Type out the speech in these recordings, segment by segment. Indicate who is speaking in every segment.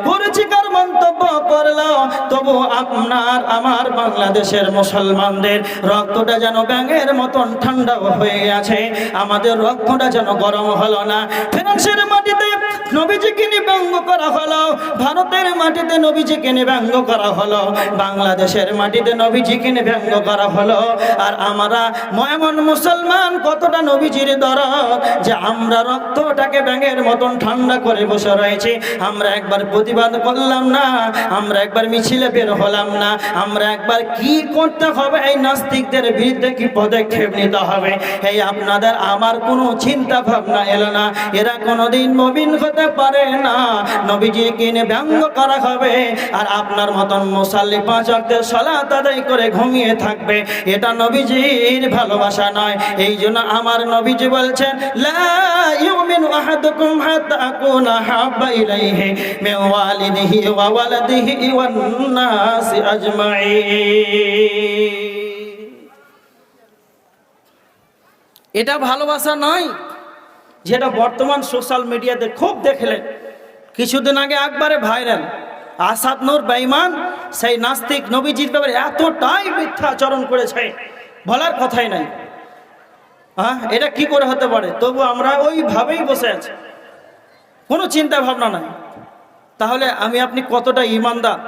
Speaker 1: পরিচিকার মন্তব্য করলো, তবু আপনার আমার বাংলাদেশের মুসলমানদের রক্তটা যেন ব্যাঙের মতন ঠান্ডা হয়ে আছে, আমাদের রক্তটা যেন গরম হলো না। ফ্রান্সের মাটিতে নবীজিকে নিয়ে ব্যঙ্গ করা হলো, ভারতের মাটিতে নবীজিকে নিয়ে ব্যঙ্গ করা হলো, বাংলাদেশের মাটিতে নবীজিকে নিয়ে ব্যঙ্গ করা হলো। আর আমরা এমন মুসলমান কতটা নবীজির দরদ যে আমরা রক্তটাকে ব্যাঙের মতন ঠান্ডা করে বসে রয়েছে। আমরা একবার প্রতিবাদ করলাম না, আমরা একবার মিছিলে বের হলাম না, আমরা একবার কি করতে হবে এই নাস্তিকদের বিরুদ্ধে কি পদক্ষেপ নিতে হবে, এই আপনাদের আমার কোনো চিন্তা ভাবনা এলো না। এরা কোনোদিন মুমিন হতে পারে না, নবীজিকে নিয়ে ব্যঙ্গ করা হবে আর আপনার মতন মুসাল্লি 5 ওয়াক্তের সালাত আদায় করে ঘুমিয়ে থাকবে, এটা নবীজির ভালোবাসা নয়। এই জন্য আমার নবীজি বলছেন, লা ইউমিনু আহাদুকুম হাত্তা আকুনা হাব্বা ইলাইহি মিন ওয়ালিদিহি ওয়া ওয়ালাদিহি ওয়ান নাসি আজমাইন। এটা ভালোবাসা নয় যেটা বর্তমান সোশ্যাল মিডিয়াতে খুব দেখলেন। কিছুদিন আগে একবারে ভাইরাল আসাদ নূর বেঈমান সেই নাস্তিক নবীজির ব্যাপারে এতটাই মিথ্যা আচরণ করেছে, বলার কথাই নাই। এটা কি করে হতে পারে? তবু আমরা ওইভাবেই বসে আছি, কোনো চিন্তা ভাবনা নাই। তাহলে আমি আপনি কতটা ঈমানদার?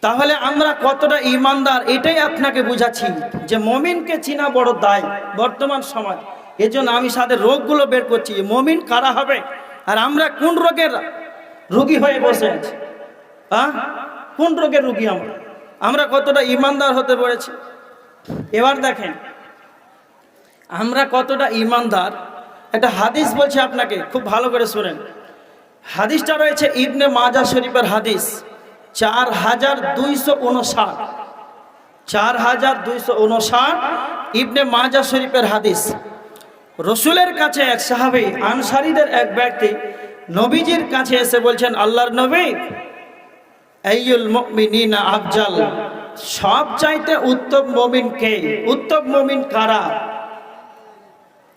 Speaker 1: তাহলে আমরা কতটা ঈমানদার এটাই আপনাকে বুঝাচ্ছি যে মুমিনকে চিনা বড় দায় বর্তমান সময়। এজন্য আমি সাথে রোগগুলো বের করছি, মুমিন কারা হবে আর আমরা কোন রোগের রোগী হয়ে বসে আছি। কোন রোগের রোগী আমরা কতটা ঈমানদার হতে পেরেছি। এবার দেখেন আমরা কতটা ঈমানদার। একটা হাদিস বলছি আপনাকে, খুব ভালো করে শুনেন। হাদিসটা রয়েছে ইবনে মাজাহ শরীফের হাদিস 4259, 4259 ইবনে মাজাহ শরীফের হাদিস। রসুলের কাছে এক সাহাবী আনসারীদের এক ব্যক্তি নবীজির কাছে এসে বলছেন, আল্লাহর নবী, আইয়ুল মুমিনিনা আফজাল, সব চাইতে উত্তম মুমিন কে? উত্তম মুমিন কারা?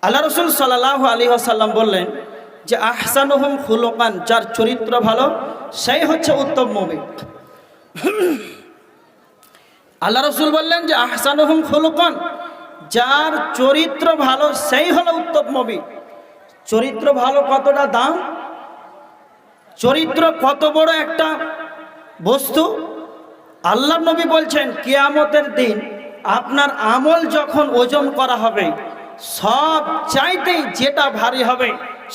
Speaker 1: আল্লাহ রাসূল সাল্লাল্লাহু আলাইহি ওয়াসাল্লাম বললেন যে আহসানুহুম খুলুকান, যার চরিত্র ভালো সেই হচ্ছে উত্তম মুমিন। আল্লাহ রাসূল বললেন যে আহসানুহুম খুলুকান, যার চরিত্র ভালো সেই হলো উত্তম মুমিন। চরিত্র ভালো কতটা দাম, চরিত্র কত বড় একটা বস্তু। আল্লাহ নবী বলছেন কিয়ামতের দিন আপনার আমল যখন ওজন করা হবে, সব চাইতে যেটা ভারী হবে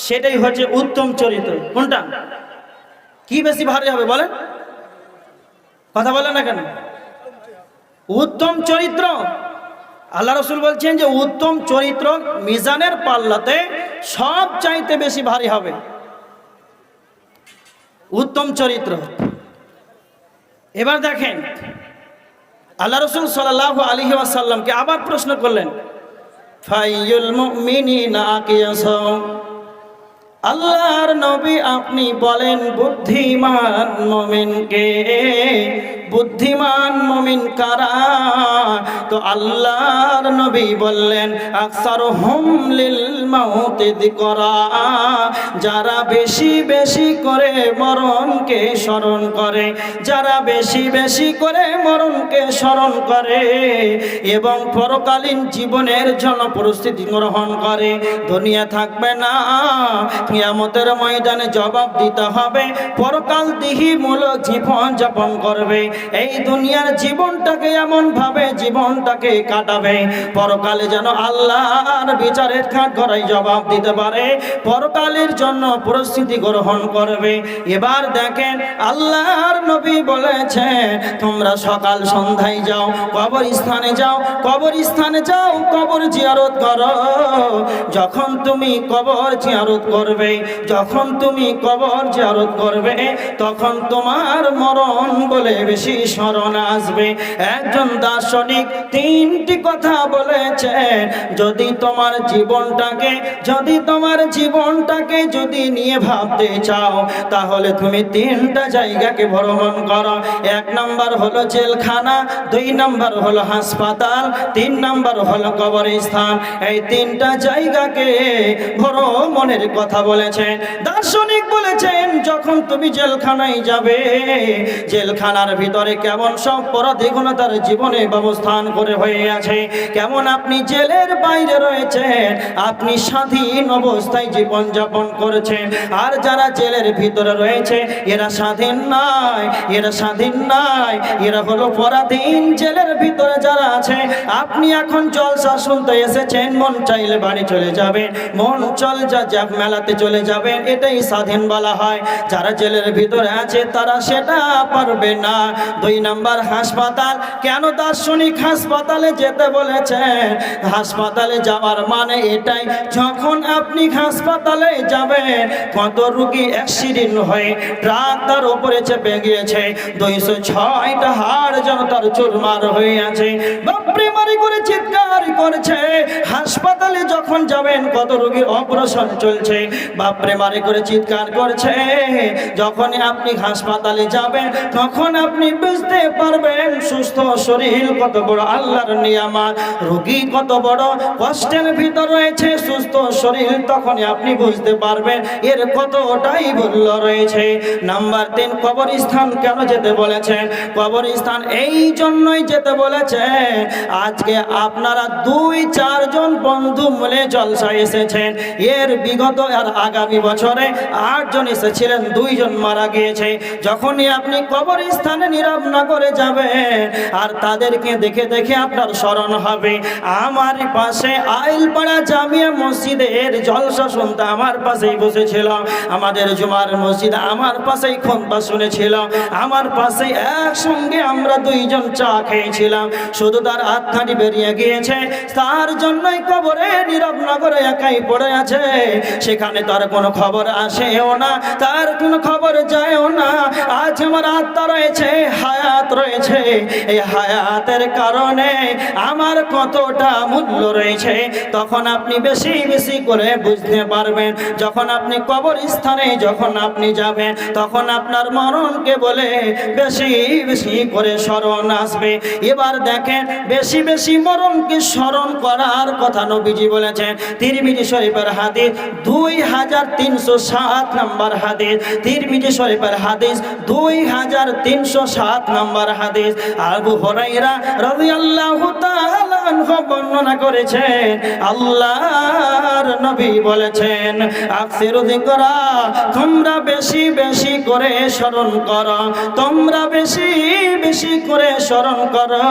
Speaker 1: সেটাই হচ্ছে উত্তম চরিত্র। কোনটা? কি বেশি ভারী হবে বলেন? কথা বলেন না কেন? উত্তম চরিত্র। আল্লাহ রাসূল বলছেন যে উত্তম চরিত্র মিজানের পাল্লাতে সব চাইতে বেশি ভারী হবে, উত্তম চরিত্র। এবার দেখেন আল্লাহ রাসূল সাল্লাল্লাহু আলাইহি ওয়াসাল্লামকে আবার প্রশ্ন করলেন, ফাইয়ুল মুমিনিনা আকিয়াসু, আল্লাহর নবী আপনি বলেন বুদ্ধিমান মুমিনকে? বুদ্ধিমান মুমিন কারা? তো আল্লাহর নবী বললেন আকসারুহুম লিল মাউতি যিকরা, যারা বেশি বেশি করে মরণকে স্মরণ করে, যারা বেশি বেশি করে মরণকে স্মরণ করে এবং পরকালীন জীবনের জন্য প্রস্তুতি গ্রহণ করে। দুনিয়া থাকবে না, কিয়ামতের ময়দানে জবাব দিতে হবে, পরকাল দিহিমূলক জীবন যাপন করবে। এই দুনিয়ার জীবনটাকে এমন ভাবে জীবনটাকে কাটাবে পরকালে যেন আল্লাহর বিচারের কাঠগড়ায় জবাব দিতে পারে, পরকালের জন্য প্রস্তুতি গ্রহণ করবে। এবার দেখেন আল্লাহর নবী বলেছে তোমরা সকাল সন্ধ্যায় যাও, কবরস্থানে যাও, কবরস্থানে যাও, কবর জিয়ারত করো। যখন তুমি কবর জিয়ারত করবে, যখন তুমি কবর জিয়ারত করবে, তখন তোমার মরণ বলে বেশি বেশি স্মরণ আসবে। একজন দার্শনিক তিনটি কথা বলেছেন, যদি তোমার জীবনটাকে যদি নিয়ে ভাবতে চাও, তাহলে তুমি তিনটা জায়গাকে ভ্রমণ করো। এক নাম্বার হলো জেলখানা, দুই নাম্বার হলো হাসপাতাল, তিন নাম্বার হলো কবরস্থান। এই তিনটা জায়গাকে ভ্রমণের কথা বলেছেন। দার্শনিক বলেছেন, যখন তুমি জেলখানায় যাবে, জেলখানার ভিতরে কেমন সব অপরাধীগুলো তার জীবনে ব্যবস্থান করে হয়ে আছে, কেমন আপনি জেলের বাইরে রয়েছেন, আপনি স্বাধীন অবস্থায় জীবন যাপন করেছেন। আর যারা জেলের ভিতরে রয়েছে এরা স্বাধীন নাই, এরা হলো পরাধীন। জেলের ভিতরে যারা আছে, আপনি এখন জলসা শুনতে এসেছেন, মন চাইলে বাড়ি চলে যাবেন, মন চল যা মেলাতে চলে যাবেন, এটাই স্বাধীন বলা হয়। যারা জেলের ভিতরে আছে তারা সেটা পারবে না। দুই নাম্বার হাসপাতাল। কেন দার্শনিক হাসপাতালে যেতে বলেছেন? হাসপাতালে যাওয়ার মানে এটাই, যখন আপনি হাসপাতালে যাবেন, কত রোগী অ্যাক্সিডেন্ট হয়ে ট্রাক তার উপরে চেপে গিয়েছে, 206টা হাড় যেন তার চুরমার হয়ে আছে, বাপরে মারি করে চিৎকার করছে। হাসপাতালে যখন যাবেন, কত রোগীর অপারেশন চলছে, বাপরে মারি করে চিৎকার করছে। যখন আপনি হাসপাতালে যাবেন, তখন আপনি বুঝতে পারবেন সুস্থ শরীর কত বড় আল্লাহর নিয়ামত, রোগী কত বড় কষ্টের ভিতর রয়েছে, সুস্থ শরীর তখনই আপনি বুঝতে পারবেন এর কতটাই মূল্য রয়েছে। নাম্বার 3, কবরস্থান কেন যেতে বলেছেন? কবরস্থান এই জন্যই যেতে বলেছেন, আজকে আপনারা 2-4 জন বন্ধু মিলে জলসায় এসেছেন, এর বিগত আর আগামী বছরে 8 জন এসেছিলেন, 2 জন মারা গিয়েছে। যখনই আপনি কবরস্থানে নীরব না করে যাবেন, আর তাদেরকে দেখে দেখে আপনার স্মরণ হবে। আমার পাশে আইলপাড়া জামিয়া মসজিদের জলসা শুনতে আমার পাশেই বসেছিল, আমাদের জুমার মসজিদ আমার পাশেই খুতবা শুনেছিল, আমার পাশেই একসঙ্গে আমরা 2 জন চা খেয়েছিলাম। শুধু তার আত্মাটি বেরিয়ে গিয়েছে, তার জন্যই কবরে নীরব নগরে একাই পড়ে আছে। সেখানে তার কোনো খবর আসেও না, তার কোনো খবর যায়ও না। আজ আমার আত্মা রয়েছে, হায়াত রয়েছে, এই হায়াতের কারণে আমার কতটা মূল্য রয়েছে, তখন আপনি বেশি বেশি করে বুঝতে পারবেন। যখন আপনি কবরস্থানে যখন আপনি যাবেন, তখন আপনার মরণকে বলে বেশি বেশি করে স্মরণ আসবে। এবার দেখেন, বেশি বেশি মরণকে স্মরণ করার কথা নবীজি বলেছেন। তিরমিজি শরীফের হাদিস 2307 নম্বর হাদিস, তিরমিজি শরীফের হাদিস 2307 নম্বর হাদিস। আবু হুরায়রা রাদিয়াল্লাহু তাআলা আনহু বর্ণনা করেছেন, আল্লাহর নবী বলেছেন, আকসিরু যিকরা, তোমরা বেশি বেশি করে স্মরণ করো, তোমরা বেশি বেশি করে স্মরণ করো,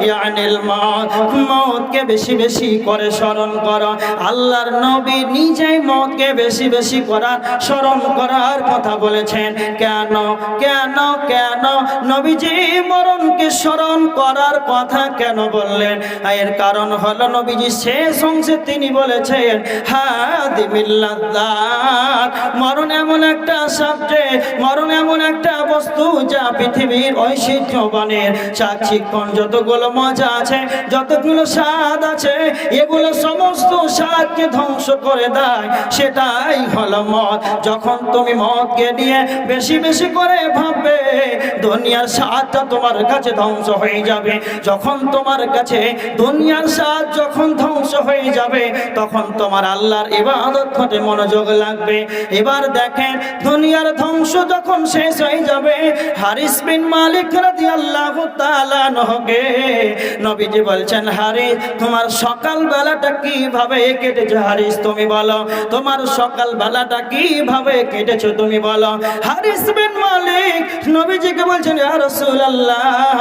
Speaker 1: ইয়ানিল মউত, মউতকে বেশি বেশি করে স্মরণ করো। আল্লাহর নবী নিজেই মউতকে বেশি বেশি করার স্মরণ করার কথা বলেছেন। কেন কেন কেন নবীজি মরণকে স্মরণ করার কথা কেন বললেন? এর কারণ হলো, নবীজি শেষ অংশে তিনি বলেছেন, হাদিমিল্লাযাত, মরণ এমন একটা সাবজেক্ট, মরণ এমন একটা বস্তু যা পৃথিবীর ঐশ্বর্যবানের চাকচিক্যন যতগুলো মজা আছে, যতগুলো স্বাদ আছে, এগুলো সমস্ত স্বাদকে ধ্বংস করে দেয়। সেটাই হলো মত। যখন তুমি মতকে নিয়ে বেশি বেশি করে ভাববে, দুনিয়ার স্বাদটা তোমার কাছে ধ্বংস হয়ে যাবে। যখন তোমার কাছে দুনিয়ার স্বাদ যখন ধ্বংস হয়ে যাবে, তখন তোমার আল্লাহর ইবাদত করতে মনোযোগ লাগবে। এবার দেখেন, দুনিয়ার ধ্বংস যখন শেষ হয়ে যাবে, হারিস বিন মালিক রাদিয়াল্লাহু তাআলা আনহুকে নবীজি বলছেন, হারিস, তোমার সকাল বেলাটা কিভাবে কেটেছে? হারিস, তুমি বলো, তোমার সকাল বেলাটা কিভাবে কেটেছে তুমি বলো। হারিস বিন মালিক নবীজিকে বলছেন, ইয়া রাসূলুল্লাহ,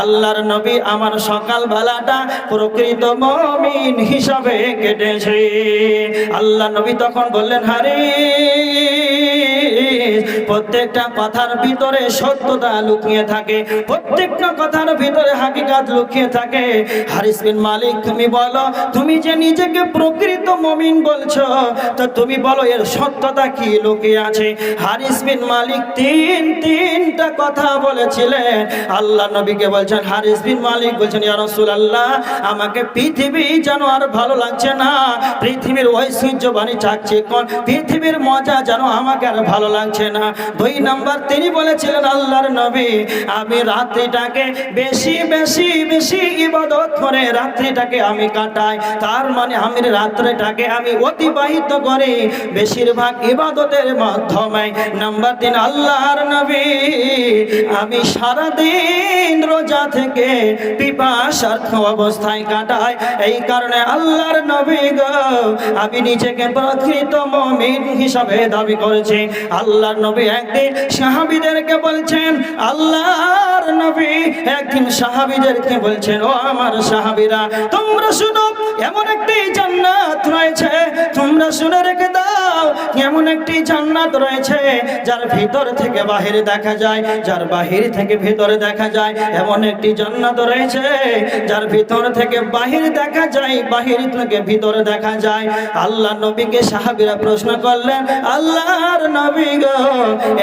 Speaker 1: আল্লাহর নবী, আমার সকাল বেলাটা প্রকৃত মুমিন হিসাবে কেটেছে। আল্লাহ নবী তখন বললেন, হারিস, প্রত্যেকটা কথার ভিতরে সত্যতা লুকিয়ে থাকে, প্রত্যেকটা কথার ভিতরে হাকিকাত লুকিয়ে থাকে। হারিস বিন মালিক, তুমি বলো, তুমি যে নিজেকে প্রকৃত মুমিন বলছো, তো তুমি বলো এর সত্যতা কি লুকিয়ে আছে? হারিস বিন মালিক তিনটা কথা বলেছিলেন। আল্লাহ নবীকে বলছেন, হারিস বিন মালিক বলছেন, ইয়া রাসূলুল্লাহ, আমাকে পৃথিবী যেন আর ভালো লাগছে না, পৃথিবীর ঐশ্বর্যবাণী চাচ্ছে কোন, পৃথিবীর মজা যেন আমাকে আর ভালো লাগছে না। 2 নাম্বার তিনি বলেছিলেন, আল্লাহর নবী, আমি রাত্রিটাকে বেশি বেশি বেশি ইবাদত করে রাত্রিটাকে আমি কাটাই, তার মানে আমি রাত্রিটাকে আমি অতিবাহিত করি বেশিরভাগ ইবাদতের মাধ্যমে। নাম্বার 3, আল্লাহর নবী, আমি সারাদিন রোজা থেকে পিপাসার্থ অবস্থায় কাটাই, এই কারণে আল্লাহর নবী গো, আমি নিজেকে প্রকৃত মুমিন হিসাবে দাবি করেছি। আল্লাহর নবী একদিন সাহাবীদেরকে বলছেন, আল্লাহর নবী একদিন সাহাবীদেরকে বলছেন, ও আমার সাহাবীরা, তোমরা শুনো, এমন একটি জান্নাত রয়েছে, তোমরা শুনে রেখে দাও, এমন একটি জান্নাত রয়েছে যার ভিতর থেকে বাহিরে দেখা যায়, যার বাহির থেকে ভিতরে দেখা যায়। এমন একটি জান্নাত রয়েছে যার ভিতর থেকে বাহির দেখা যায়, বাহির থেকে ভিতরে দেখা যায়। আল্লাহ নবীকে সাহাবীরা প্রশ্ন করলেন, আল্লাহর নবী গো,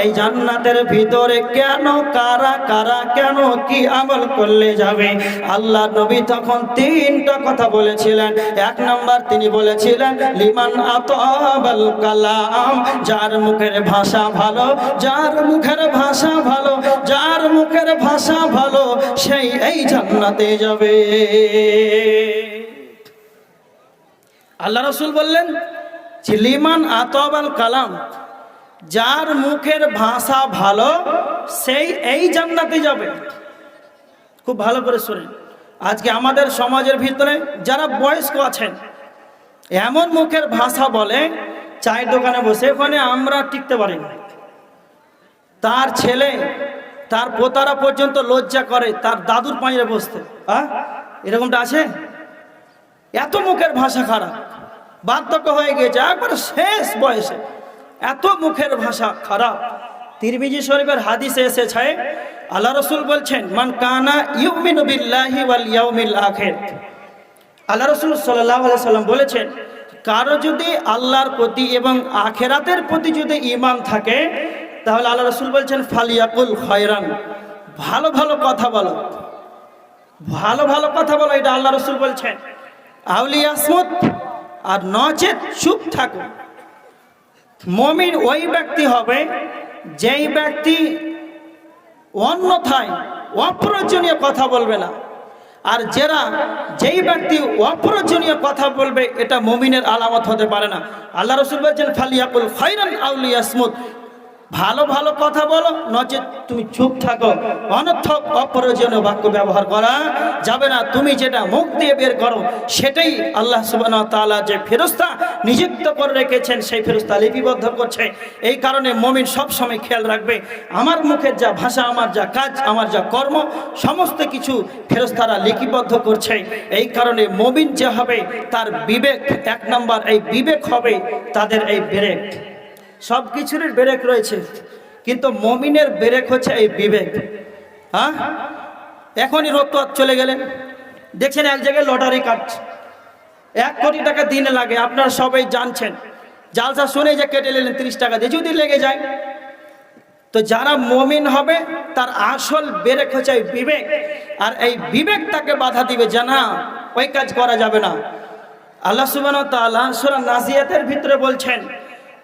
Speaker 1: এই জান্নাতের ভিতরে কেন, কারা কারা, কেন কি আমল করলে যাবে? আল্লাহ নবী তখন 3টা কথা বলেছিলেন। 1 নাম্বার তিনি বলেছিলেন, লিমান আতাবাল কালাম, যার মুখের ভাষা ভালো, যার মুখের ভাষা ভালো, যার মুখের ভাষা ভালো, সেই এই জান্নাতে যাবে। আল্লাহ রাসূল বললেন, লিমান আতাবাল কালাম, যার মুখের ভাষা ভালো সেই এই জান্নাতে যাবে। খুব ভালো করে শুনেন, আজকে আমাদের সমাজের ভিতরে যারা বয়স্ক আছেন, এমন মুখের ভাষা বলে, চায়ের দোকানে বসে ওখানে আমরা টিকতে পারি না, তার ছেলে তার পোতারা পর্যন্ত লজ্জা করে তার দাদুর পাঁজরে বসতে। এরকমটা আছে? এত মুখের ভাষা খারাপ, বার্ধক্য হয়ে গিয়েছে, একবার শেষ বয়সে এত মুখের ভাষা খারাপ। তিরমিজি শরীফের হাদিসে এসেছে, আল্লাহ রাসূল বলছেন, মান কানা ইউমিনু বিল্লাহি ওয়াল ইয়াউমিল আখির, আল্লাহ রাসূল সাল্লাল্লাহু আলাইহি সাল্লাম বলেছেন, কারো যদি আল্লাহর প্রতি এবং আখিরাতের প্রতি যদি ঈমান থাকে, তাহলে আল্লাহ রাসূল বলছেন, ফালিয়াকুল খায়রান, ভালো ভালো কথা বলো, ভালো ভালো কথা বলো, এটা আল্লাহ রাসূল বলছেন। আউলিয়াসমুত, আর নচেত চুপ থাকো। মুমিন ওই ব্যক্তি হবে যেই ব্যক্তি অন্যথায় অপ্রয়োজনীয় কথা বলবে না, আর যেই ব্যক্তি অপ্রয়োজনীয় কথা বলবে, এটা মুমিনের আলামত হতে পারে না। আল্লাহ রাসূল বলেছেন, ফালিয়াকুল খায়রান আও লিয়াসমুত, ভালো ভালো কথা বলো, নচেত তুমি চুপ থাকো। অনর্থক অপ্রয়োজনীয় বাক্য ব্যবহার করা যাবে না। তুমি যেটা মুখ দিয়ে বের করো সেটাই আল্লাহ সুবহানাহু ওয়া তাআলা যে ফেরেশতা নিযুক্ত করে রেখেছেন, সেই ফেরেশতা লিপিবদ্ধ করছে। এই কারণে মুমিন সব সময় খেয়াল রাখবে, আমার মুখের যা ভাষা, আমার যা কাজ, আমার যা কর্ম, সমস্ত কিছু ফেরেশতারা লিপিবদ্ধ করছে। এই কারণে মুমিন যে হবে তার বিবেক, 1 নম্বর এই বিবেক হবে তাদের এই ব্রেক। সব কিছুর ব্রেক রয়েছে, কিন্তু মুমিনের ব্রেক হচ্ছে এই বিবেক। এখনই রোদ চলে গেলেন, দেখছেন এক জায়গায় লটারি কাটছে, 1 কোটি টাকা দিনে লাগে, আপনারা সবাই জানছেন। জালসা শুনে যে কেটে নিলেন 30 টাকা দিয়ে, যদি লেগে যায়, তো যারা মুমিন হবে তার আসল ব্রেক হচ্ছে এই বিবেক, আর এই বিবেক তাকে বাধা দিবে যে না, ওই কাজ করা যাবে না। আল্লাহ সুবহানাহু ওয়া তাআলা সূরা নাজিয়াতের ভিতরে বলছেন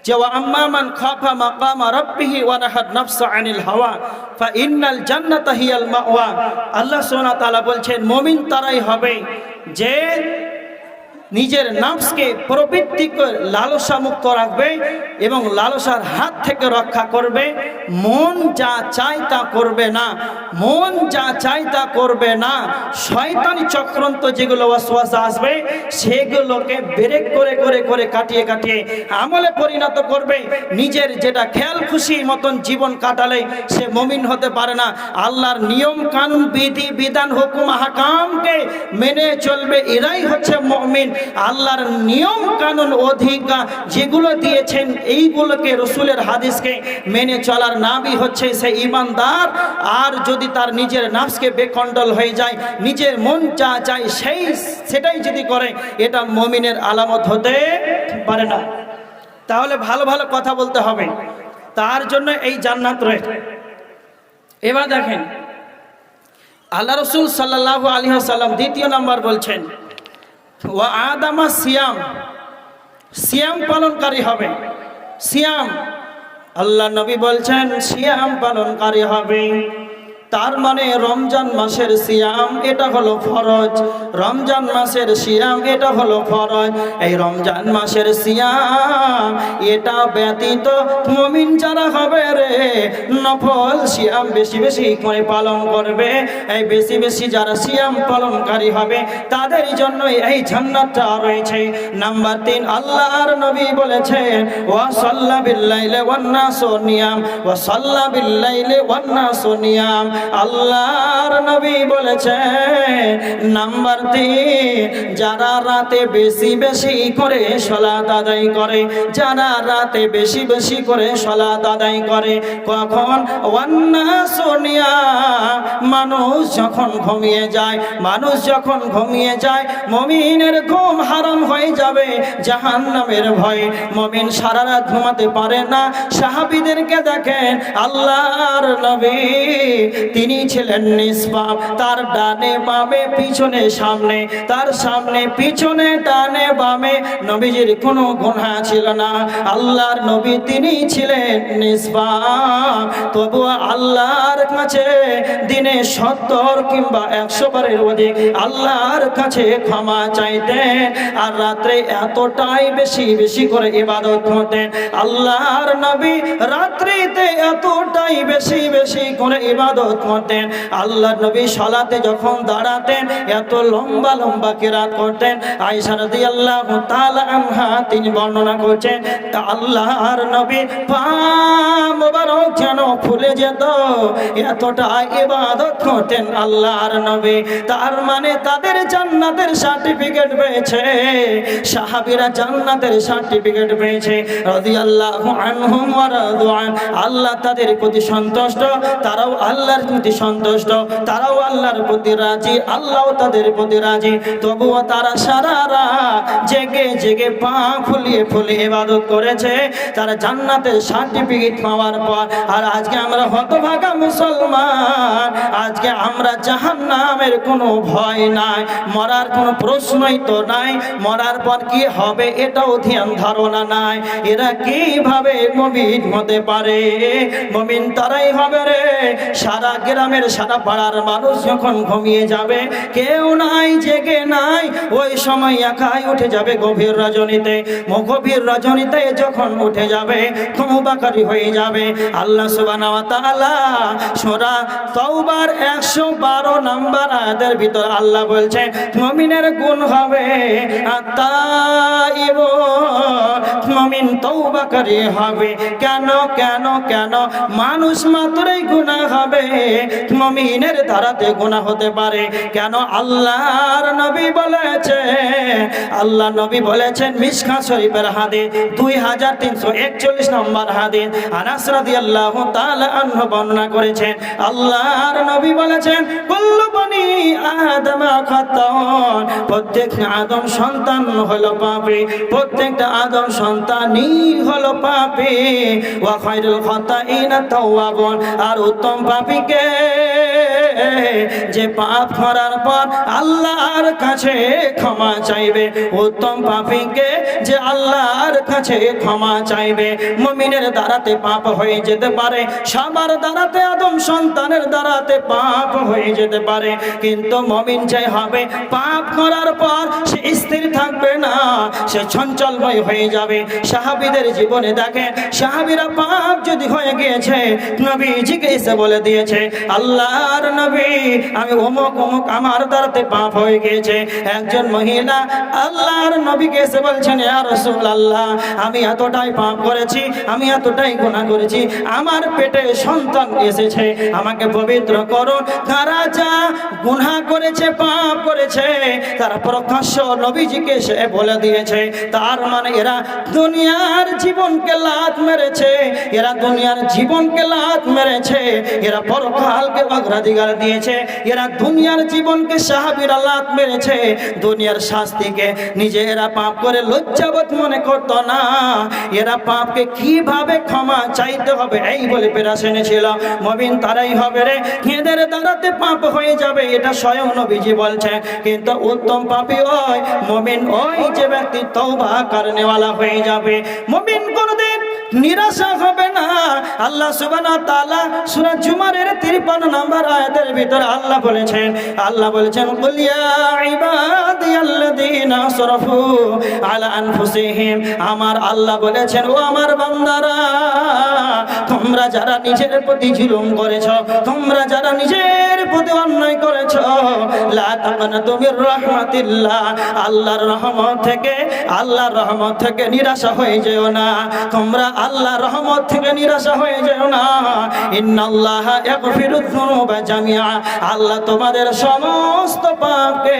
Speaker 1: যে, ওয়া আম্মা মান খাফা মাকামা রাব্বিহি ওয়া নাহাদ নাফসা আনিল হাওয়া ফা ইন্নাল জান্নাতা হিয়াল মাওয়া। আল্লাহ সুবহানাহু ওয়া তাআলা বলছেন, মুমিন তারাই হবে যে নিজের নফসকে প্রবৃত্তিকে লালসা মুক্ত রাখবে এবং লালসার হাত থেকে রক্ষা করবে। মন যা চায় তা করবে না, মন যা চায় তা করবে না। শয়তানি চক্রান্ত যেগুলো ওয়াসওয়াসা আসবে সেগুলোকে ব্রেক করে করে করে কাটিয়ে কাটিয়ে আমলে পরিণত করবে। নিজের যেটা খেয়াল খুশি মতন জীবন কাটালে সে মুমিন হতে পারে না। আল্লাহর নিয়ম কানুন বিধি বিধান হুকুম আহকামকে মেনে চলবে, এরাই হচ্ছে মুমিন। আল্লাহর নিয়ম কানুন অধিকার যেগুলো দিয়েছেন এইগুলোকে রসুলের হাদিসকে মেনে চলার নামই হচ্ছে সে ঈমানদার। আর যদি তার নিজের নাফসকে বেকন্ট্রোল হয়ে যায়, নিজের মন যা চায় সেটাই যদি করে, এটা মুমিনের আলামত হতে পারে না। তাহলে ভালো ভালো কথা বলতে হবে, তার জন্য এই জান্নাত রয়েছে। এবার দেখেন আল্লাহ রসুল সাল্লাল্লাহু আলাইহি ওয়াসাল্লাম দ্বিতীয় নাম্বার বলছেন ওয়া আদামা সিয়াম, সিয়াম পালনকারী হবে। সিয়াম আল্লাহ নবী বলছেন সিয়াম পালনকারী হবে, তার মানে রমজান মাসের সিয়াম এটা হলো ফরজ, রমজান মাসের সিয়াম এটা হলো ফরজ। এই রমজান মাসের সিয়াম এটা ব্যতীত মুমিন যারা হবে রে নফল সিয়াম বেশি বেশি করে পালন করবে, এই বেশি বেশি যারা সিয়াম পালনকারী হবে তাদের জন্য এই জান্নাতটা রয়েছে। নাম্বার 3, আল্লাহর নবী বলেছেন ওয়া সাল্লা বিল্লাইলি ওয়ান নাসু নিয়াম, ওয়া সাল্লা বিল্লাইলি ওয়ান নাসু নিয়াম। আল্লাহর নবী বলেছেন নাম্বার 3, যারা রাতে বেশি বেশি করে সালাত আদায় করে, যারা রাতে বেশি বেশি করে সালাত আদায় করে। কখন? ওয়ান নাসু নিয়াম, মানুষ যখন ঘুমিয়ে যায়, মানুষ যখন ঘুমিয়ে যায় মুমিনের ঘুম হারাম হয়ে যাবে জাহান্নামের ভয়ে, মুমিন সারা রাত ঘুমাতে পারে না। সাহাবীদেরকে দেখেন আল্লাহর নবী তিনি ছিলেন নিষ্পাপ, তার ডানে বামে পিছনে সামনে, তার সামনে পিছনে ডানে বামে নবীজির কোনো গুনাহ ছিল না। আল্লাহর নবী তিনি ছিলেন নিষ্পাপ, তবুও আল্লাহর কাছে দিনে 70 কিংবা 100 বারের অধিক আল্লাহর কাছে ক্ষমা চাইতেন। আর রাত্রে এতটাই বেশি বেশি করে ইবাদত করতেন আল্লাহর নবী, রাত্রিতে এতটাই বেশি বেশি করে ইবাদত করতেন। আল্লাহর নবী সালাতে যখন দাঁড়াতেন এত লম্বা লম্বা কিরাত করতেন। আয়েশা রাদিয়াল্লাহু তাআলা আনহা তিনি বর্ণনা করছেন আল্লাহর নবী পা মোবারক যেন ফুলে যেত, এতটা ইবাদত করতেন আল্লাহর নবী। তার মানে তাদের জান্নাতের সার্টিফিকেট পেয়েছে, সাহাবীরা জান্নাতের সার্টিফিকেট পেয়েছে রাদিয়াল্লাহু আনহুম ওয়া রাদওয়ান। আল্লাহ তাদের প্রতি সন্তুষ্ট, তারাও আল্লাহর প্রতি সন্তুষ্ট, তারাও আল্লাহর প্রতি রাজি, আল্লাহও তাদের প্রতি রাজি। তবুও তারা সারা রাত জেগে জেগে পা ফুলিয়ে ফুলিয়ে ইবাদত করেছে তারা জান্নাতের সার্টিফিকেট পাওয়ার পর। আর আজকে আমরা হতভাগা মুসলমান, আজকে আমরা জাহান্নামের কোনো ভয় নাই, মরার কোনো প্রশ্নই তো নাই, মরার পর কি হবে এটাও ধ্যান ধারণা নাই। এরা কিভাবে মুমিন হতে পারে? মুমিন তারাই হবে রে সারা গ্রামের সারা পাড়ার মানুষ যখন ঘুমিয়ে যাবে, কেউ নাই জেগে নাই, ওই সময় একাই উঠে যাবে গভীর রজনীতে। গভীর রজনীতে যখন উঠে যাবে তওবাকারী হয়ে যাবে। আল্লাহ সুবহানাহু ওয়া তাআলা সূরা তাওবার 112 নম্বর আয়াতের ভিতর আল্লাহ বলছেন মুমিনের গুণ হবে আত-তাইব, মুমিন তওবাকারী হবে। কেন কেন কেন? মানুষ মাত্রই গুনাহ হবে, মুমিনের ধারাতে গুনাহ হতে পারে কেন? আল্লাহর নবী বলেছেন, আল্লাহ নবী বলেছেন মিশকাত শরীফের হাদিস 2341 নম্বর হাদিস, আনাস রাদিয়াল্লাহু তাআলা আনহু বর্ণনা করেছেন আল্লাহর নবী বলেছেন কুল্লু বনি আদম খাতাউন, প্রত্যেক আদম সন্তান হলো পাপী, প্রত্যেকটা আদম সন্তানই হলো পাপী। ওয়া খায়রুল খাতাইনা তাওয়াবুন, আর উত্তম পাপীকে যে পাপ করার পর আল্লাহর কাছে ক্ষমা চাইবে, উত্তম পাপীকে যে আল্লাহর কাছে ক্ষমা চাইবে। মুমিনের দ্বারাতে পাপ হয়ে যেতে পারে, সবার দ্বারাতে আদম সন্তানের দ্বারাতে পাপ হয়ে যেতে পারে, কিন্তু মুমিন যে হবে পাপ করার পর সে স্থির থাকবে না, সে চঞ্চলময় হয়ে যাবে। সাহাবীদের জীবনে দেখেন, সাহাবীরা পাপ যদি হয়ে গিয়েছে নবীজিকে এসে বলে দিয়েছে এসেছে, আল্লাহর নবী আমি অমুক অমুক আমার দ্বারাতে পাপ হয়ে গিয়েছে। একজন মহিলা আল্লাহর নবীকে এসে বলছেন, ইয়া রাসূলুল্লাহ আমি এতটাই পাপ করেছি, আমি এতটাই গুনাহ করেছি, আমার পেটে সন্তান এসেছে, আমাকে পবিত্র করো। তারা যা গুনাহ করেছে, পাপ করেছে, তারা প্রকাশ্য নবীজিকে সে বলে দিয়েছে। তার মানে এরা দুনিয়ার জীবনকে লাত মেরেছে, এরা দুনিয়ার জীবনকে লাত মেরেছে, এরা পরকালকে অগ্রাধিকার দিয়েছে, এরা দুনিয়ার জীবনকে সাহাবীরা লাত মেরেছে, দুনিয়ার শাস্তিকে নিজেরা পাপ করে লজ্জাবোধ মনে করতো না। এরা পাপকে কিভাবে ক্ষমা চাইতে হবে এই বলে পেরেশানি ছিল। মুমিন তারাই হবে রে এদের দ্বারাতে পাপ হয়ে যাবে, এটা স্বয়ং নবীজি বলছেন। কিন্তু উত্তম পাপী ওই মুমিন, ওই যে ব্যক্তি তওবা করনেওয়ালা হয়ে যাবে। মুমিন কোনদিন নিরাশা হবে না। আল্লাহ সুবহানাহু ওয়া তাআলা সূরা জুমারের 53 নম্বর আয়াতের ভিতরে আল্লাহ বলেছেন, কুল ইয়া ইবাদিয়াল্লাযীনা আসরাফু আলা আনফুসিহিম, আমার আল্লাহ বলেছেন, ও আমার বান্দারা তোমরা যারা নিজের প্রতি জুলুম করেছো, তোমরা যারা নিজের প্রতি অন্যায় করেছো, লা তাকনাতু মির রাহমাতিল্লাহ, আল্লাহর রহমত থেকে, আল্লাহর রহমত থেকে নিরাশা হয়ে যেও না। তোমরা আল্লাহর রহমত থেকে নিরাশা হয়ে যেও না। ইন্নাল্লাহা ইয়াগফিরুয যুনুবা জামিআ, আল্লাহ তোমাদের সমস্ত পাপকে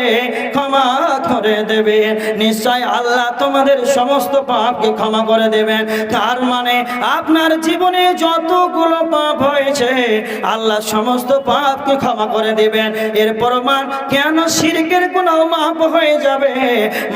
Speaker 1: ক্ষমা করে দেবে। নিশ্চয় আল্লাহ তোমাদের সমস্ত পাপকে ক্ষমা করে দেবেন। তার মানে আপনার জীবনে যতগুলো পাপ হয়েছে আল্লাহ সমস্ত পাপকে ক্ষমা করে দেবেন। এর প্রমাণ কেন শিরকের গুনাহ মাফ হয়ে যাবে?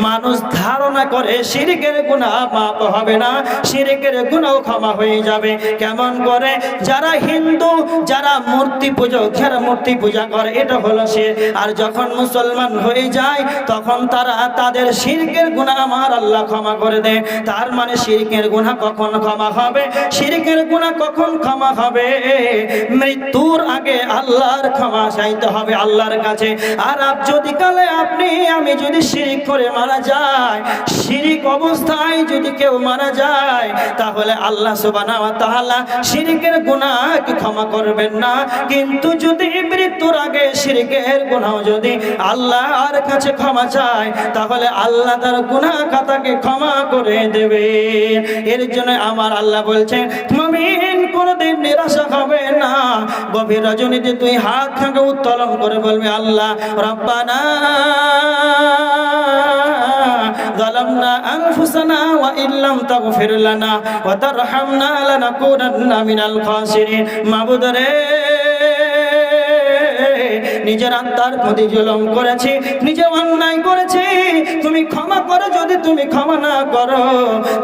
Speaker 1: মানুষ ধারণা করে শিরকের গুনাহ মাফ হবে না, শিরকের গুনাহ ক্ষমা হয়ে যাবে। কেমন করে? যারা হিন্দু, যারা মূর্তি পূজক, যারা মূর্তি পূজা করে, এটা হলো শিরক। আর যখন মুসলমান হয়ে যায় তখন তারা তাদের শিরকের গুনাহ আমার আল্লাহ ক্ষমা করে দেয়। তার মানে শিরকের গুনাহ কখন ক্ষমা হবে? শিরকের গুনাহ কখন ক্ষমা হবে? মৃত্যুর আগে আল্লাহর ক্ষমা চাইতে হবে আল্লাহর কাছে। আর যদি কালে আপনি আমি যদি শিরক করে মারা যায়, শিরক অবস্থায় যদি কেউ মারা যায়, তাহলে আল্লাহ সুবহানাহু ওয়া তাআলা শিরকের গুনাহকে ক্ষমা করবেন না। কিন্তু যদি মৃত্যুর আগে শিরকের গুনাহ যদি আল্লাহর কাছে ক্ষমা চায়, তাহলে আল্লাহ তার গুনাহ খাতাকে ক্ষমা করে দেবে। এর জন্য আমার আল্লাহ বলছেন, মুমিন কোনদিন নিরাশা হবে না। গভীর রজনীতে তুই হাত থেকে উত্তোলন করে বলবি, আল্লাহ রব্বানা যালামনা আনফুসানা ওয়া ইল্লাম তাগফির লানা ওয়া তারহামনা লানাকুনান্না মিনাল খাসিরিন। মাবুদ রে, নিজের আত্মার প্রতি জুলুম করেছি, নিজে অন্যায় করেছি, তুমি ক্ষমা করো। যদি তুমি ক্ষমা না করো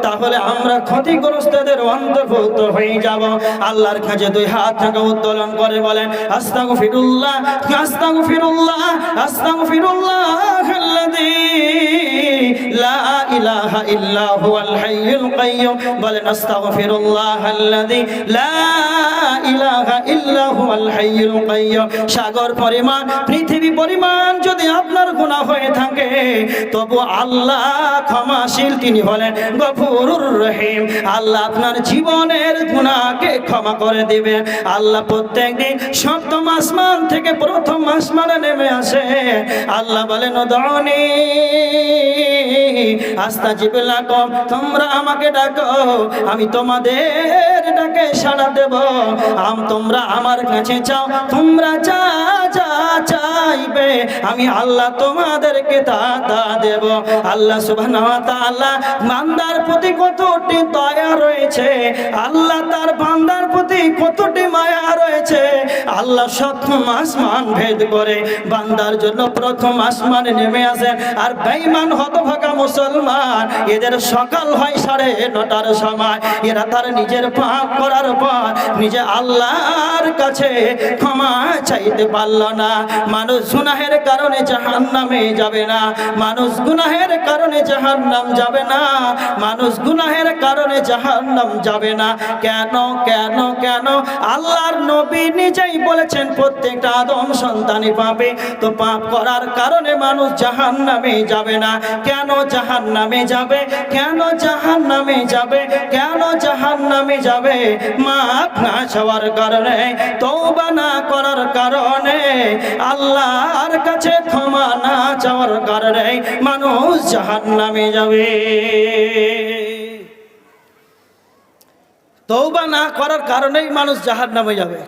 Speaker 1: তাহলে আমরা ক্ষতিগ্রস্তদের অন্তর্ভুক্ত হয়ে যাব। আল্লাহর কাছে দুই হাত থেকে উত্তোলন করে বলেন, আস্তাগফিরুল্লাহ আস্তাগফিরুল্লাহ আস্তাগফিরুল্লাহাল্লাযী লা ইলাহা ইল্লা হুয়াল হাইয়ুল কাইয়্যুম। বলেন আস্তাগফিরুল্লাহাল্লাযী লা ইলাহা ইল্লা হুয়াল হাইয়ুল কাইয়্যুম। সাগর পরিমাণ, পৃথিবী পরিমাণ যদি আপনার গুনাহ হয়ে থাকে, তবু আল্লাহ ক্ষমাশীল, তিনি হলেন গফুরুর রহিম। আল্লাহ আপনার জীবনের গুনাহকে ক্ষমা করে দিবেন। আল্লাহ প্রত্যেকদিন সপ্তম আসমান থেকে প্রথম আসমানে নেমে আসে। আল্লাহ বলেন, উদউনি আস্তাজিব লাকুম, তোমরা আমাকে ডাকো, আমি তোমাদের ডাকে সাড়া দেব। তোমরা আমার কাছে চাও, তোমরা যা যা চাইবে আমি আল্লাহ তোমাদেরকে তা তা দেব। আল্লাহ সুবহানাহু ওয়া তাআলা বান্দার প্রতি কতটি দয়া রয়েছে, আল্লাহ তার বান্দার প্রতি কতটি মায়া রয়েছে। আল্লাহ সপ্তম আসমান ভেদ করে বান্দার জন্য প্রথম আসমানে নেমে আসেন। আর বেঈমান হতভাগা মুসলমান, এদের সকাল হয় 9:30টার সময়, এরা তার নিজের পাপ করার পর নিজে আল্লাহর কাছে ক্ষমা চাইতে পারল না। মানুষ গুনাহের কারণে জাহান্নামে যাবে না, মানুষ গুনাহের কারণে জাহান্নাম যাবে না, মানুষ গুনাহের কারণে জাহান্নাম যাবে না। কেন কেন কেন? আল্লাহর নবী নিজেই বলেছেন প্রত্যেকটা আদম সন্তানই পাপে। তো পাপ করার কারণে মানুষ জাহান্নামে যাবে না। কেন জাহান্নামে যাবে? কেন জাহান্নামে যাবে? কেন জাহান্নামে যাবে? মাপ না চাওয়ার কারণে, তওবা না করার কারণে, আল্লাহর কাছে ক্ষমা না চাওয়ার কারণে মানুষ জাহান্নামে যাবে। তওবা না করার কারণেই মানুষ জাহান্নামে যাবে।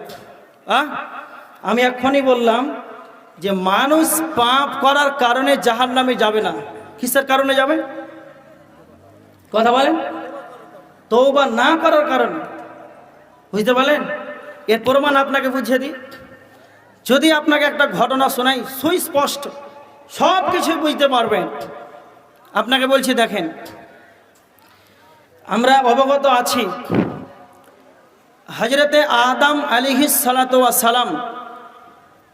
Speaker 1: আমি এখনই বললাম যে মানুষ পাপ করার কারণে জাহান্নামে যাবে না। কিসের কারণে যাবে? কথা বলেন। তওবা না করার কারণে। বুঝতে পারলেন? এর প্রমাণ আপনাকে বুঝিয়ে দিই। যদি আপনাকে একটা ঘটনা শোনাই, সুস্পষ্ট সব কিছু বুঝতে পারবেন। আপনাকে বলছি, দেখেন, আমরা অবগত আছি হযরতে আদম আলাইহিস সালাতু ওয়াস সালাম,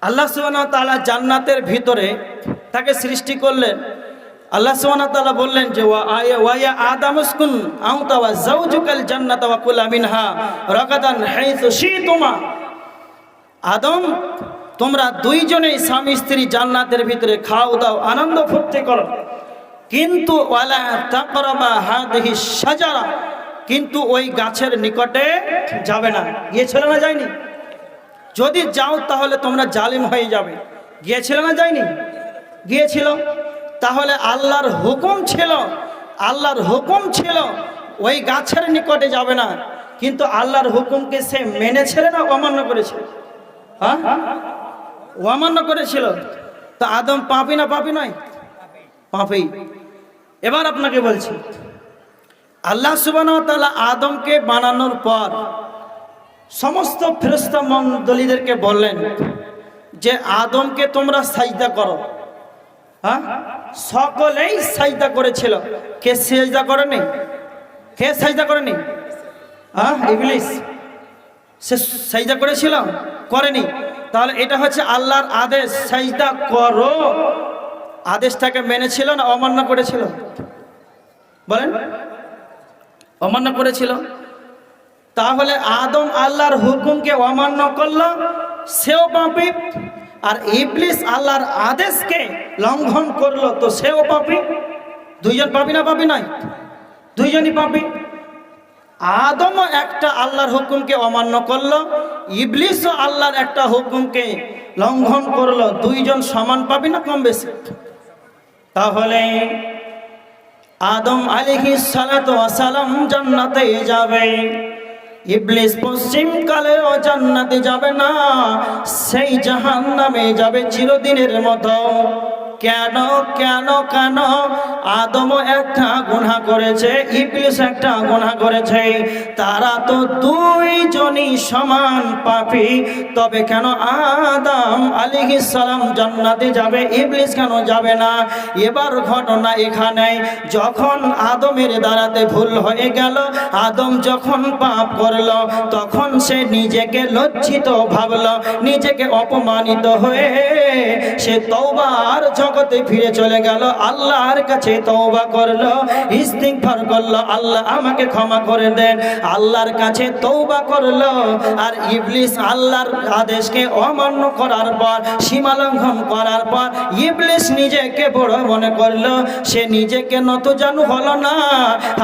Speaker 1: আল্লাহ সুবহানাহু ওয়া তাআলা জান্নাতের ভিতরে তাকে সৃষ্টি করলেন। আল্লাহ সুবহানাহু ওয়া তাআলা বললেন যে ওয়া ইয়া আদম উসকুন আনতা ওয়া যাওজুকাল জান্নাতা ওয়া কুলা মিনহা রাগাদান হাইসু শিতুমা। আদম, তোমরা দুইজনেই স্বামী স্ত্রী জান্নাতের ভিতরে খাও দাও, আনন্দ ফুর্তি করো, কিন্তু ওয়ালা তাকরাবা হাদিহি শাজারা, কিন্তু ওই গাছের নিকটে যাবে না। গিয়েছিল না যায়নি? যদি যাও তাহলে তোমরা জালিম হয়ে যাবে। গিয়েছিল না যায়নি? গিয়েছিল। তাহলে আল্লাহর হুকুম ছিল, আল্লাহর হুকুম ছিল ওই গাছের নিকটে যাবে না, কিন্তু আল্লাহর হুকুমকে সে মেনেছিল না অমান্য করেছিল? হ্যাঁ, অমান্য করেছিল। তো আদম পাপী না পাপী নয়? পাপী। এবার আপনাকে বলছি, আল্লাহ সুবহানাহু ওয়া তাআলা আদমকে বানানোর পর সমস্ত ফেরেশতা মণ্ডলীদেরকে বললেন যে আদমকে তোমরা সাজদা করো। হ্যাঁ, সকলেই সাজদা করেছিল। কে সাজদা করেনি? কে সাজদা করেনি? হ্যাঁ, ইবলিস। সে সাজদা করেছিল? করেনি। তাহলে এটা হচ্ছে আল্লাহর আদেশ, সাজদা করো। আদেশটাকে মেনেছিল না অমান্য করেছিল? বলেন। অমান্য করেছিল। তাহলে আদম আল্লাহর হুকুমকে অমান্য করলো, সেও পাপী। আর ইবলিস আল্লাহর আদেশকে লঙ্ঘন করলো, তো সেও পাপী। দুইজন পাপী না পাপী নয়? দুইজনই পাপী। আদমও একটা আল্লাহর হুকুমকে অমান্য করলো, ইবলিসও আল্লাহর একটা হুকুমকে লঙ্ঘন করলো। দুইজন সমান পাপী না কম বেশি? তাহলে আদম আলাইহিস সালাতু ওয়াস সালাম জান্নাতে যাবে, ইবলিস পশ্চিম কালেও জান্নাতে যাবে না, সেই জাহান্নামে যাবে চিরদিনের মতো। কেন কেন কেন? আদমও একটা গুনাহ করেছে, ইবলিস একটা গুনাহ করেছে, তারা তো দুইজনই সমান পাপী। তবে কেন আদম আলাইহিস সালাম জান্নাতে যাবে, ইবলিস কেন যাবে না? এবার ঘটনা এখানে, যখন আদমের দ্বারাতে ভুল হয়ে গেল, আদম যখন পাপ করলো, তখন সে নিজেকে লজ্জিত ভাবলো, নিজেকে অপমানিত হয়ে সে তওবার জগতে ফিরে চলে গেল, আল্লাহর কাছে তওবা করলো, ইস্তিগফার করলো, আল্লাহ আমাকে ক্ষমা করে দেন, আল্লাহর কাছে তওবা করলো। আর ইবলিস আল্লাহর আদেশকে অমান্য করার পর, সীমা লঙ্ঘন করার পর, ইবলিস নিজেকে বড় মনে করলো, সে নিজেকে নতজানু হলো না,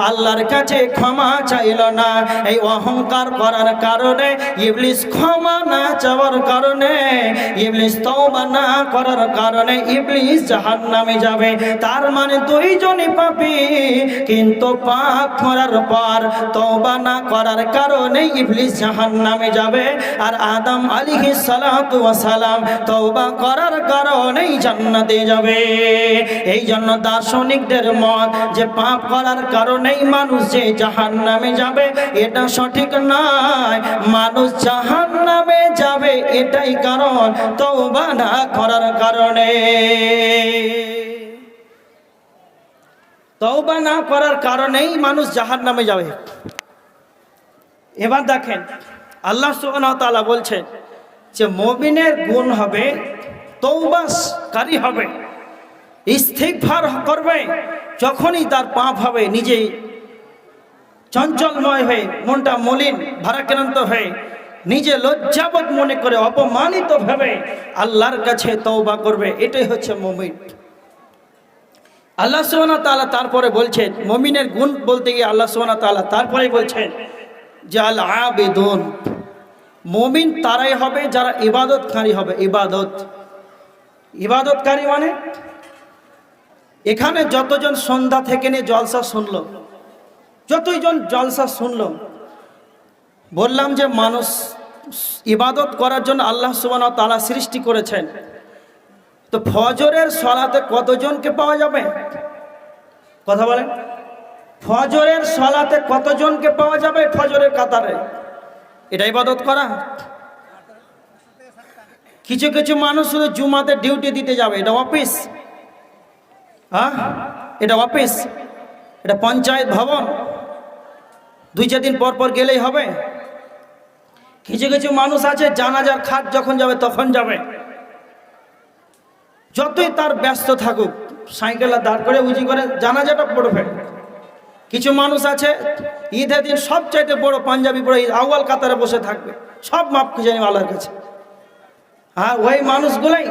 Speaker 1: আল্লাহর কাছে ক্ষমা চাইল না। এই অহংকার করার কারণে, ইবলিস ক্ষমা না চাওয়ার কারণে, ইবলিস তওবা না করার কারণে ইবলিস জাহান্নামে যাবে। তার মানে দুইজনই পাপী, কিন্তু পাপ করার পর তওবা না করার কারণে ইবলিস জাহান্নামে যাবে। আর আদম আলাইহিস সালাতু ওয়াস সালাম তওবা করার কারণেই জান্নাতে যাবে। এই জন্য দার্শনিকদের মত যে পাপ করার কারণেই মানুষ যে জাহান্নামে যাবে, এটা সঠিক নয়। মানুষ জাহান্নামে যাবে এটাই কারণ, তওবা না করার কারণে। তওবা না করার কারণেই মানুষ জাহান্নামে যাবে। এবার দেখেন, আল্লাহ সুবহানাহু ওয়া তাআলা বলছেন যে মুমিনের গুণ হবে, তওবাকারী হবে, ইস্তিগফার করবে। যখনই তার পাপ হবে, নিজেই চঞ্চলময় হয়ে, মনটা মলিন ভারাক্রান্ত হয়ে, নিজে লজ্জাবোধ মনে করে অপমানিত ভাবে আল্লাহর কাছে তওবা করবে, এটাই হচ্ছে মুমিন। আল্লাহ সুবহানাহু ওয়া তাআলা তারপরে বলছেন, মুমিনের গুণ বলতে গিয়ে আল্লাহ সুবহানাহু ওয়া তাআলা তারপরে বলছেন যে আল আবিদুন, মুমিন তারাই হবে যারা ইবাদতকারী হবে। ইবাদতকারী মানে এখানে যতজন সন্ধ্যা থেকে নিয়ে জলসা শুনলো, যতজন জলসা শুনলো, বললাম যে মানুষ ইবাদত করার জন্য আল্লাহ সুবহানাহু ওয়া তাআলা সৃষ্টি করেছেন। তো ফজরের সালাতে কতজনকে পাওয়া যাবে? কথা বলেন, ফজরের সালাতে কতজনকে পাওয়া যাবে? ফজরের কাতারে, এটা ইবাদত করা? কিছু কিছু মানুষ শুধু জুমাতে ডিউটি দিতে যাবে, এটা অফিস? হ্যাঁ, এটা অফিস? এটা পঞ্চায়েত ভবন? 2-4 দিন পর পর গেলেই হবে? কিছু কিছু মানুষ আছে জানাজার খাট যখন যাবে তখন যাবে, যতই তার ব্যস্ত থাকুক সাইকেলে দাঁড় করে উঁচি করে জানাজাটা পড়বে। কিছু মানুষ আছে ঈদের দিন সবচাইতে বড় পাঞ্জাবি পরে আউয়াল কাতারে বসে থাকবে, সব মাপ খুঁজে নিবে আল্লাহর কাছে। আর ওই মানুষগুলাই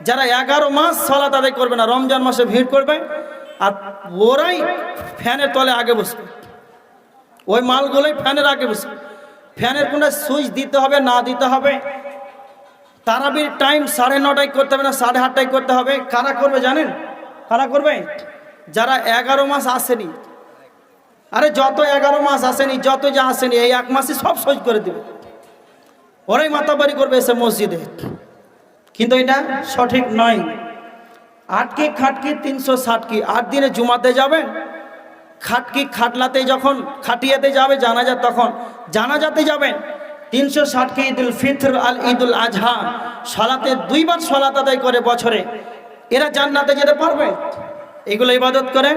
Speaker 1: যারা 11 মাস সালাত আদায় করবে না, রমজান মাসে ভিড় করবে, আর ওরাই ফ্যানের তলে আগে বসবে। ওই মালগুলোই ফ্যানের আগে বসবে। ফ্যানের কোনটা সুইচ দিতে হবে না দিতে হবে, তারাবির টাইম 9:30টায় করতে হবে না 8:30টায় করতে হবে। কারা করবে জানেন? কারা করবে? যারা 11 মাস আসেনি। আরে যত 11 মাস আসেনি, যত যা আসেনি, এই 1 মাসই সব সহ্য করে দেবে। ওরাই মাতাবাড়ি করবে এসে মসজিদে, কিন্তু এটা সঠিক নয়। আটকি খাটকি 360 কি 8 দিনে জুমাতে যাবেন, খাটকি খাটলাতে যখন খাটিয়াতে যাবে জানাজা, তখন জানাজাতে যাবেন। 360 কি ঈদুল ফিতর আর ঈদুল আজহা সালাতে 2 বার সালাত আদায় করে বছরে, এরা জান্নাতে যেতে পারবে? এগুলো ইবাদত করে।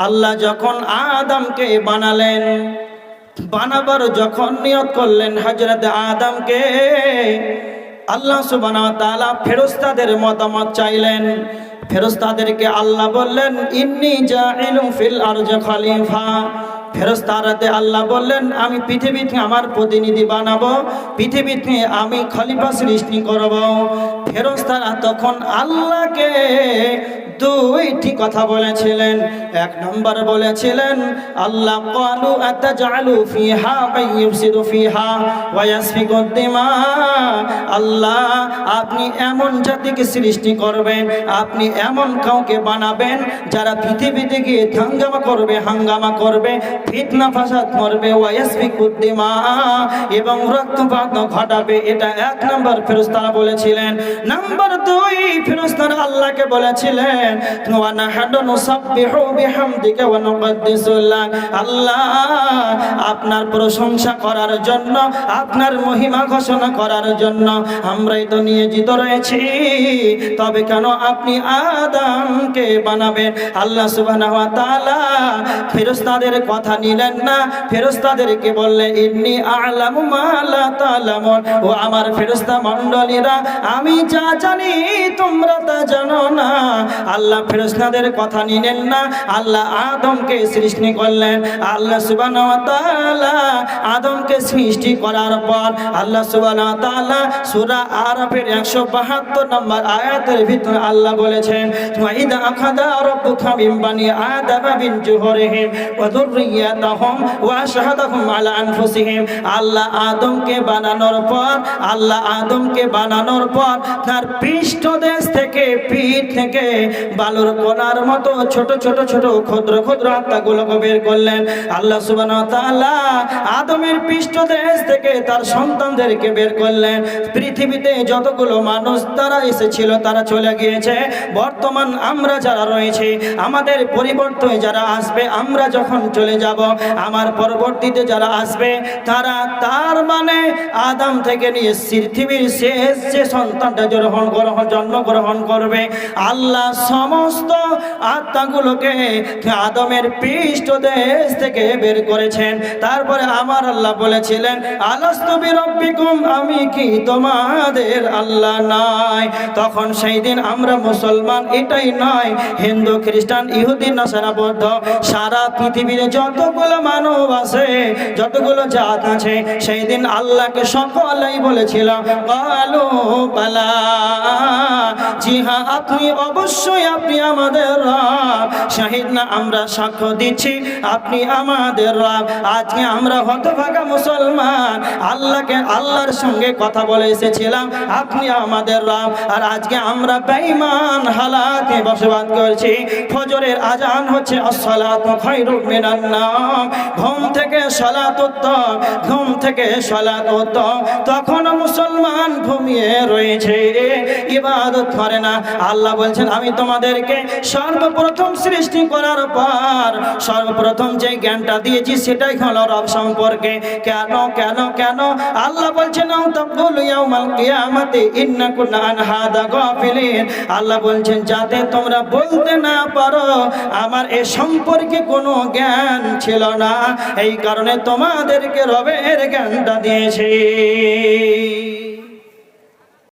Speaker 1: আল্লাহ যখন আদমকে বানালেন, বানাবার যখন নিয়ত করলেন হযরত আদমকে, আল্লাহ সুবহানাহু ওয়া তাআলা ফেরেশতাদের মতামত চাইলেন। ফেরেশতাদেরকে আল্লাহ বললেন ইন্নী জাইলুন ফিল আরজি খলিফা। ফেরেশতারাতে আল্লাহ বললেন আমি পৃথিবীতে আমার প্রতিনিধি বানাবো, পৃথিবীতে আমি খলিফা সৃষ্টি করব। ফেরেশতারা তখন আল্লাহকে 2টি কথা বলেছিলেন। 1 নম্বর বলেছিলেন আল্লাহ ক্বালু আতাজআলু ফিহা মাইয়ুফসিদু ফিহা ওয়া ইয়াসফিকুদ দিমা। আল্লাহ আপনি এমন জাতিকে সৃষ্টি করবেন, আপনি এমন কাউকে বানাবেন যারা পৃথিবীতে গিয়ে হাঙ্গামা করবে, ফিতনা ফাসাদ করবে, ওয়া ইয়াসফিকুদ দিমা, এবং রক্তপাত ঘটাবে। এটা 1 নম্বর ফেরেশতারা বলেছিলেন। নাম্বার 2 ফেরেশতারা আল্লাহকে বলেছিলেন ওয়া নাহনু নুসাব্বিহু বিহামদিকা ওয়া নুকদ্দিসু লাক। আল্লাহ আপনার প্রশংসা করার জন্য, আপনার মহিমা ঘোষণা করার জন্য আমরাই তো নিয়োজিত রয়েছি, তবে কেন আপনি আদমকে বানাবেন? আল্লাহ সুবহানাহু ওয়া তাআলা ফেরেশতাদের কথা নিলেন না, ফেরেশতাদেরকে বললেন ইন্নী আ'লামু মা লা তা'লামুন। ও আমার ফেরেশতা মণ্ডলীরা, আমি যা জানি তোমরা তা জানো না। আল্লাহ ফেরেশতাদের কথা নিলেন না, আল্লাহ আদমকে সৃষ্টি করলেন। আল্লাহ সুবহানাহু ওয়া তাআলা আদমকে সৃষ্টি করার পর আল্লাহ সুবহানাহু ওয়া তাআলা সূরা আরাফের 172 নম্বর আয়াতের ভিতরে আল্লাহ বলেছেন ওয়া ইযা আখাযা রাব্বুকা মিন বানি আদামা মিন জুহুরিহিম ওয়া যুররিয়াতাহুম ওয়া আশহাদাহুম আলা আনফুসিহিম। আল্লাহ আদমকে বানানোর পর তার পৃষ্ঠদেশ থেকে, পিঠ থেকে বালুর কণার মতো ছোট ছোট ছোট ক্ষুদ্র ক্ষুদ্র আত্মাগুলোকে বের করলেন। আল্লাহ সুবহানাহু ওয়া তাআলা আদমের পৃষ্ঠদেশ থেকে তার সন্তানদেরকে বের করলেন। পৃথিবীতে যতগুলো মানুষ তারা এসেছিল তারা চলে গিয়েছে। বর্তমান আমরা যারা রয়েছে, আমাদের পরিবর্তনে যারা আসবে, আমরা যখন চলে যাব, আমার পরবর্তীতে যারা আসবে তারা, তার মানে আদম থেকে নিয়ে পৃথিবীর শেষ যে সন্তানটা জন্মগ্রহণ করবে, আল্লাহ সমস্ত আত্মাগুলোকে আদমের পৃষ্ঠদেশ থেকে বের করেছেন। তারপরে আমার আল্লাহ বলেছিলেন আলাস্তু বিরাব্বিকুম, আমি কি তোমাদের আল্লাহ নাই? তখন সেই দিন আমরা মুসলমান এটাই নয়, হিন্দু খ্রিস্টান ইহুদি নাসারা বৌদ্ধ সারা পৃথিবীর যতগুলো মানব আছে, যতগুলো জাত আছে, সেই দিন আল্লাহকে সকলেই বলেছিল কালু বালা, জি হ্যাঁ আপনি অবশ্যই, আপনি আমাদের রব। শাহিদ না, আমরা সাক্ষ্য দিচ্ছি আপনি আমাদের রব। আজকে আমরা হতভাগা মুসলমান আল্লাহকে, আল্লাহর সঙ্গে কথা বলে এসেছিলাম আপনি আমাদের রব, আর আজকে আমরা বেঈমান হালাতে বসবাস করছি। ফজরের আজান হচ্ছে আসসালাতু খায়রুম মিনান নাওম, ঘুম থেকে সালাত উত্তম, ঘুম থেকে সালাত উত্তম, তখন মুসলমান ঘুমিয়ে রয়েছে, ইবাদত করে না। আল্লাহ বলছেন আমি তোমাদেরকে সর্বপ্রথম সৃষ্টি করার পর সর্বপ্রথম যে জ্ঞানটা দিয়েছি সেটাই হলো রব সম্পর্কে। কেন কেন কেন? আল্লাহ বলছেন তাকুলু ইয়াউমাল কিয়ামাতি ইন্না কুন্না আন হাদা গাফিলিন। আল্লাহ বলছেন যাতে তোমরা বলতে না পারো আমার এ সম্পর্কে কোনো জ্ঞান ছিল না, এই কারণে তোমাদেরকে রবের জ্ঞানটা দিয়েছি।